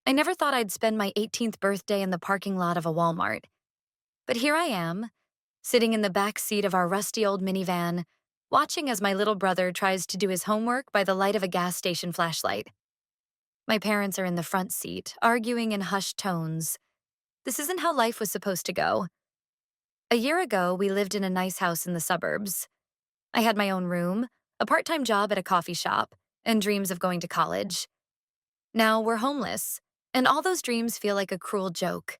I never thought I'd spend my 18th birthday in the parking lot of a Walmart. But here I am, sitting in the back seat of our rusty old minivan, watching as my little brother tries to do his homework by the light of a gas station flashlight. My parents are in the front seat, arguing in hushed tones. This isn't how life was supposed to go. A year ago, we lived in a nice house in the suburbs. I had my own room, a part-time job at a coffee shop, and dreams of going to college. Now we're homeless, and all those dreams feel like a cruel joke.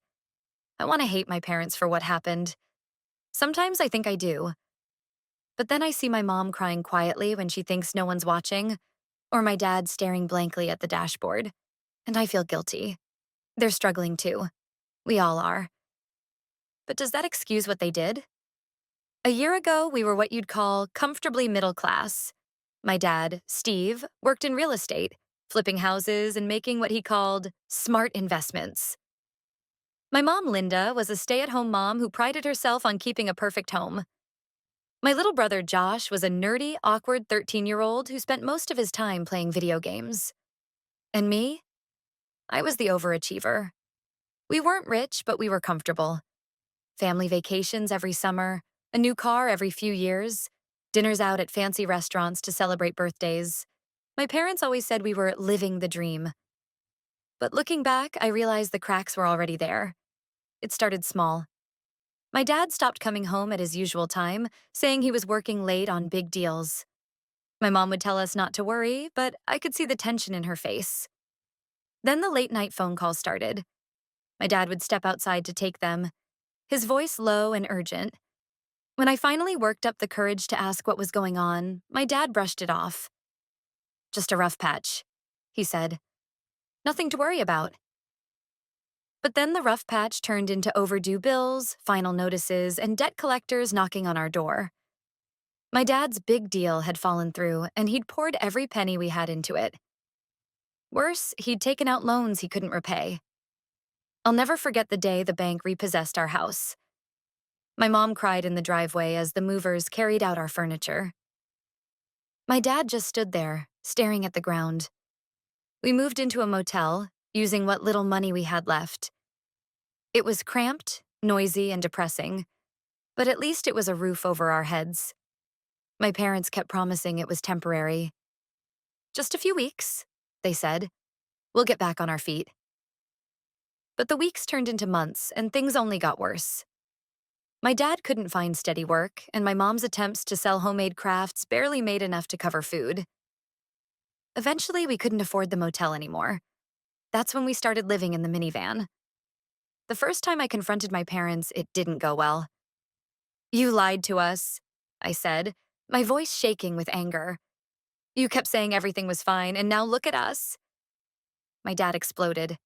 I want to hate my parents for what happened. Sometimes I think I do. But then I see my mom crying quietly when she thinks no one's watching, or my dad staring blankly at the dashboard, and I feel guilty. They're struggling too. We all are. But does that excuse what they did? A year ago, we were what you'd call comfortably middle class. My dad, Steve, worked in real estate, flipping houses and making what he called smart investments. My mom, Linda, was a stay-at-home mom who prided herself on keeping a perfect home. My little brother, Josh, was a nerdy, awkward 13-year-old who spent most of his time playing video games. And me? I was the overachiever. We weren't rich, but we were comfortable. Family vacations every summer, a new car every few years, dinners out at fancy restaurants to celebrate birthdays. My parents always said we were living the dream. But looking back, I realized the cracks were already there. It started small. My dad stopped coming home at his usual time, saying he was working late on big deals. My mom would tell us not to worry, but I could see the tension in her face. Then the late-night phone calls started. My dad would step outside to take them, his voice low and urgent. When I finally worked up the courage to ask what was going on, my dad brushed it off. "Just a rough patch," he said. "Nothing to worry about." But then the rough patch turned into overdue bills, final notices, and debt collectors knocking on our door. My dad's big deal had fallen through, and he'd poured every penny we had into it. Worse, he'd taken out loans he couldn't repay. I'll never forget the day the bank repossessed our house. My mom cried in the driveway as the movers carried out our furniture. My dad just stood there, staring at the ground. We moved into a motel, using what little money we had left. It was cramped, noisy, and depressing, but at least it was a roof over our heads. My parents kept promising it was temporary. "Just a few weeks," they said. "We'll get back on our feet." But the weeks turned into months, and things only got worse. My dad couldn't find steady work, and my mom's attempts to sell homemade crafts barely made enough to cover food. Eventually, we couldn't afford the motel anymore. That's when we started living in the minivan. The first time I confronted my parents, it didn't go well. "You lied to us," I said, my voice shaking with anger. "You kept saying everything was fine, and now look at us." My dad exploded.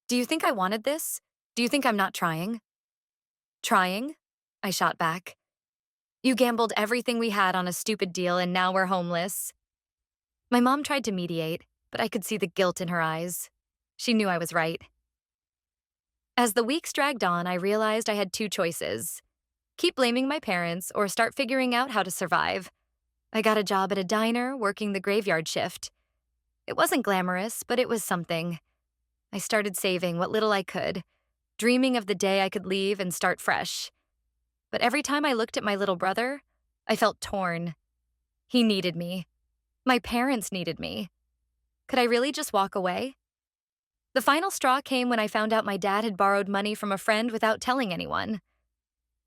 "Do you think I wanted this? Do you think I'm not trying?" "Trying?" I shot back. "You gambled everything we had on a stupid deal, and now we're homeless." My mom tried to mediate, but I could see the guilt in her eyes. She knew I was right. As the weeks dragged on, I realized I had two choices: keep blaming my parents or start figuring out how to survive. I got a job at a diner, working the graveyard shift. It wasn't glamorous, but it was something. I started saving what little I could, dreaming of the day I could leave and start fresh. But every time I looked at my little brother, I felt torn. He needed me. My parents needed me. Could I really just walk away? The final straw came when I found out my dad had borrowed money from a friend without telling anyone.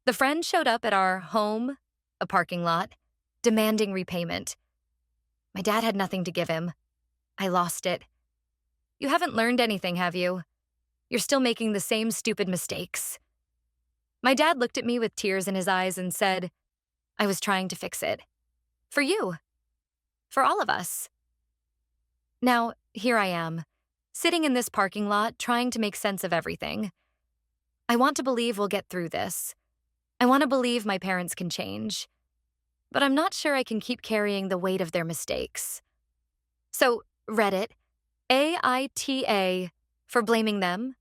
The friend showed up at our home, a parking lot, demanding repayment. My dad had nothing to give him. I lost it. "You haven't learned anything, have you? You're still making the same stupid mistakes." My dad looked at me with tears in his eyes and said, "I was trying to fix it. For you. For all of us." Now, here I am, sitting in this parking lot trying to make sense of everything. I want to believe we'll get through this. I want to believe my parents can change. But I'm not sure I can keep carrying the weight of their mistakes. So, Reddit, AITA, for blaming them,